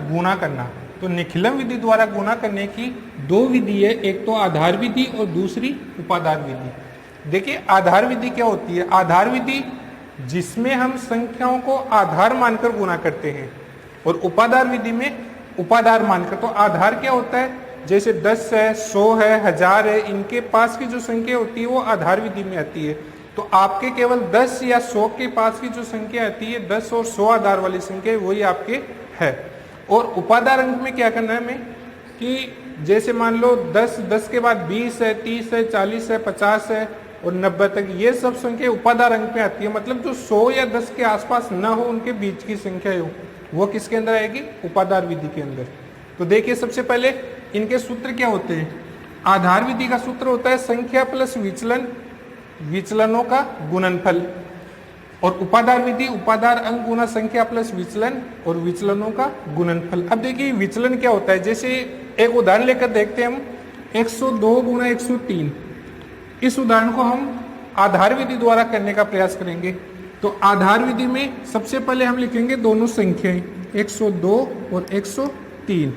गुणा करना। तो निखिलम विधि द्वारा गुणा करने की दो विधि है, एक तो आधार विधि और दूसरी उपादार विधि। देखिए आधार विधि क्या होती है? आधार विधि जिसमें हम संख्याओं को आधार मानकर गुणा करते हैं, और उपादार विधि में उपादार मानकर। तो आधार क्या होता है? जैसे 10 है, 100 है, 1000 है, इनके पास की जो संख्या होती है वो आधार विधि में आती है। तो आपके केवल 10 या 100 के पास की जो संख्या आती है, 10 और 100 आधार वाली संख्या, वही आपके है। और उपादार अंक में क्या करना है हमें कि जैसे मान लो 10 के बाद 20 है, 30 है, 40 है, 50 है और 90 तक, ये सब संख्या उपादार अंक में आती है। मतलब जो 100 या 10 के आसपास ना हो, उनके बीच की संख्या हो, वो किसके अंदर आएगी? उपादार विधि के अंदर। तो देखिए सबसे पहले इनके सूत्र क्या होते हैं। आधार विधि का सूत्र होता है संख्या प्लस विचलन, विचलनों का गुणनफल। और उपादार विधि उपादार अंक गुना संख्या प्लस विचलन और विचलनों का गुणनफल। अब देखिए विचलन क्या होता है, जैसे एक उदाहरण लेकर देखते हैं हम, 102 गुना 103। इस उदाहरण को हम आधार विधि द्वारा करने का प्रयास करेंगे। तो आधार विधि में सबसे पहले हम लिखेंगे दोनों संख्याएं, 102 और 103।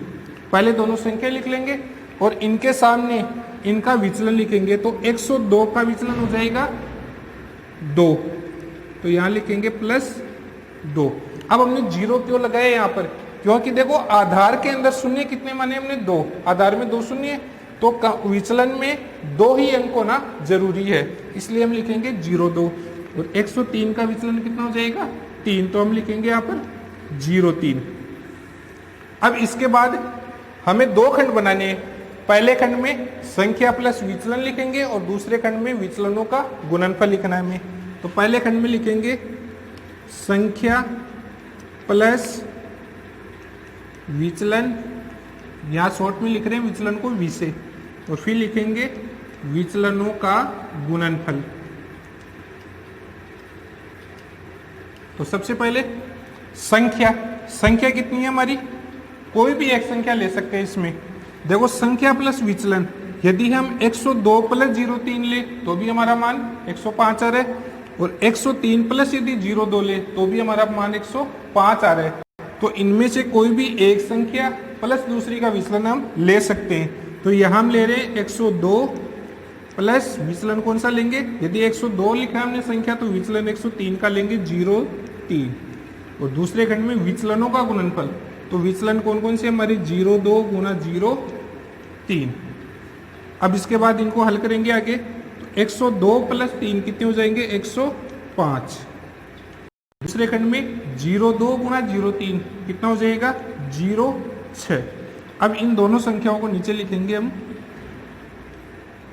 पहले दोनों संख्या लिख लेंगे और इनके सामने इनका विचलन लिखेंगे। तो 102 का विचलन हो जाएगा 2, तो यहां लिखेंगे +2। अब हमने 0 क्यों लगाया यहाँ पर? क्योंकि देखो आधार के अंदर शून्य कितने माने हमने? 2। आधार में 2 शून्य, तो विचलन में 2 ही अंक होना जरूरी है, इसलिए हम लिखेंगे 0,2। और 103 का विचलन कितना हो जाएगा? 3, तो हम लिखेंगे यहाँ पर 0,3। अब इसके बाद हमें 2 खंड बनाने हैं। पहले खंड में संख्या प्लस विचलन लिखेंगे और दूसरे खंड में विचलनों का गुणनफल लिखना है हमें। तो पहले खंड में लिखेंगे संख्या प्लस विचलन, यहाँ शॉर्ट में लिख रहे हैं विचलन को वी से, और फिर लिखेंगे विचलनों का गुणनफल। तो सबसे पहले संख्या, संख्या कितनी है हमारी? कोई भी एक संख्या ले सकते हैं इसमें। देखो संख्या प्लस विचलन, यदि हम 102 प्लस 0,3 ले तो भी हमारा मान 105 आ रहा है, और 103 प्लस यदि 0,2 ले तो भी हमारा मान 105 आ रहा है। तो इनमें से कोई भी एक संख्या प्लस दूसरी का विचलन हम ले सकते हैं। तो यहाँ हम ले रहे हैं 102 प्लस विचलन कौन सा लेंगे? यदि 102 लिखा है हमने संख्या, तो विचलन 103 का लेंगे 0,3। और दूसरे खंड में विचलनों का गुणनफल, तो विचलन कौन कौन से हमारे? 0,2 गुना 0,3। अब इसके बाद इनको हल करेंगे आगे। तो 102 प्लस 3 कितने हो जाएंगे? 105। दूसरे खंड में 0,2 गुना 0,3 कितना हो जाएगा? 0,6। अब इन दोनों संख्याओं को नीचे लिखेंगे हम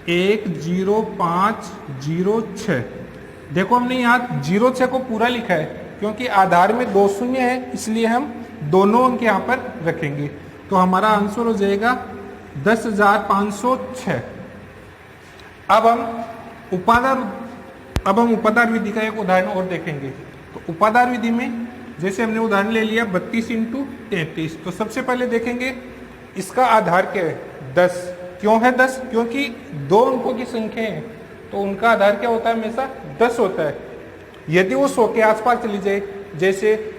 1,05,06। देखो हमने यहाँ 0,6 को पूरा लिखा है, क्योंकि आधार में 2 शून्य है, इसलिए हम दोनों अंक यहाँ पर रखेंगे। तो हमारा आंसर हो जाएगा 10,506। अब हम उपादार विधि का एक उदाहरण और देखेंगे। तो उपादार विधि में जैसे हमने उदाहरण ले लिया 32 × 33। तो सबसे पहले देखेंगे इसका आधार क्या है? 10। क्यों है 10? क्योंकि 2 अंकों की संख्या है, तो उनका आधार क्या होता है? हमेशा 10 होता है। यदि वो 100 के आसपास चली जाए, जैसे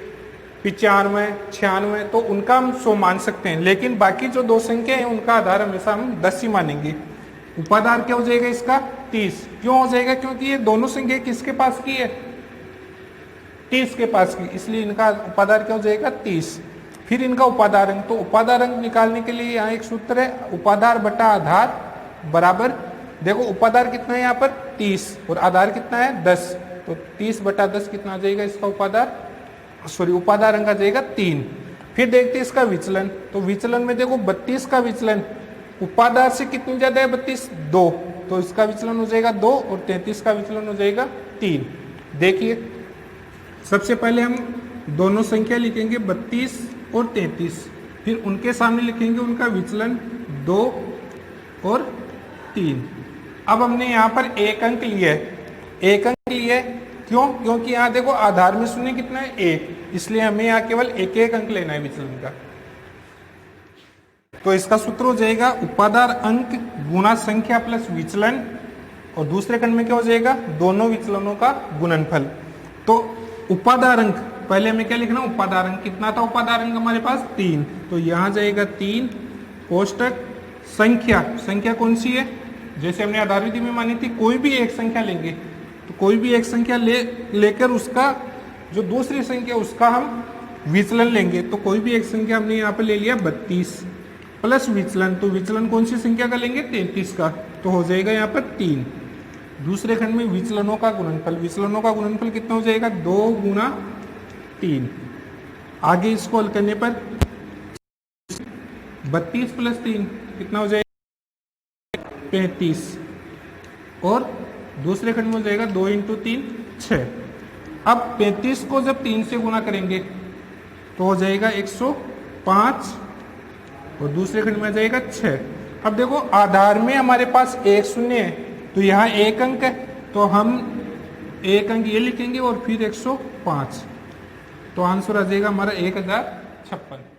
95, 96, तो उनका हम 100 मान सकते हैं, लेकिन बाकी जो 2 संख्या है उनका आधार हमेशा हम 10 ही मानेंगे। उपादार क्या हो जाएगा इसका? 30। क्यों हो जाएगा? क्योंकि ये दोनों संख्या किसके पास की है? 30 के पास की, इसलिए इनका उपादार क्या हो जाएगा? 30। फिर इनका उपादार अंक, तो उपादार अंक निकालने के लिए यहाँ एक सूत्र है, उपादार बटा आधार बराबर, देखो उपादार कितना है यहाँ पर? 30, और आधार कितना है? 10। तो 30 बटा 10 कितना आ जाएगा इसका उपादार अंक आ जाएगा 3। फिर देखते हैं इसका विचलन। तो विचलन में देखो 32 का विचलन उपादार से कितनी ज्यादा है? 32, 2, तो इसका विचलन हो जाएगा 2, और 33 का विचलन हो जाएगा 3। देखिए सबसे पहले हम दोनों संख्या लिखेंगे 32 और 33, फिर उनके सामने लिखेंगे उनका विचलन 2 और 3। अब हमने यहाँ पर एक अंक लिया है, एक अंक लिया है, क्यों? क्योंकि यहाँ देखो आधार में शून्य कितना है? 1, इसलिए हमें यहाँ केवल एक अंक लेना है विचलन का। तो इसका सूत्र हो जाएगा उपादार अंक गुना संख्या प्लस विचलन, और दूसरे खंड में क्या हो जाएगा? दोनों विचलनों का गुणनफल। तो उपादार अंक पहले हमें क्या लिखना, उपादान अंक कितना था, उपादान अंक हमारे पास 3, तो यहाँ जाएगा 3 कोष्टक संख्या, संख्या कौन सी है, जैसे हमने आधार विधि में मानी थी, कोई भी एक संख्या लेंगे तो कोई भी एक संख्या लेकर उसका जो दूसरी संख्या उसका हम विचलन लेंगे, तो कोई भी एक संख्या हमने यहाँ पे ले लिया 32 प्लस विचलन, तो विचलन कौन सी संख्या का लेंगे, 33 का, तो हो जाएगा यहाँ पर 3। दूसरे खंड में विचलनों का गुणनफल, विचलनों का गुणनफल कितना हो जाएगा, 2 गुना 3। आगे इसको हल करने पर 32 प्लस 3 कितना हो जाएगा, 35, और दूसरे खंड में हो जाएगा 2 इंटू 3 6। अब 35 को जब 3 से गुना करेंगे तो हो जाएगा 105, और दूसरे खंड में आ जाएगा 6। अब देखो आधार में हमारे पास एक शून्य है, तो यहाँ एक अंक है, तो हम एक अंक ये लिखेंगे और फिर 105, तो आंसर आ जाएगा हमारा 1056।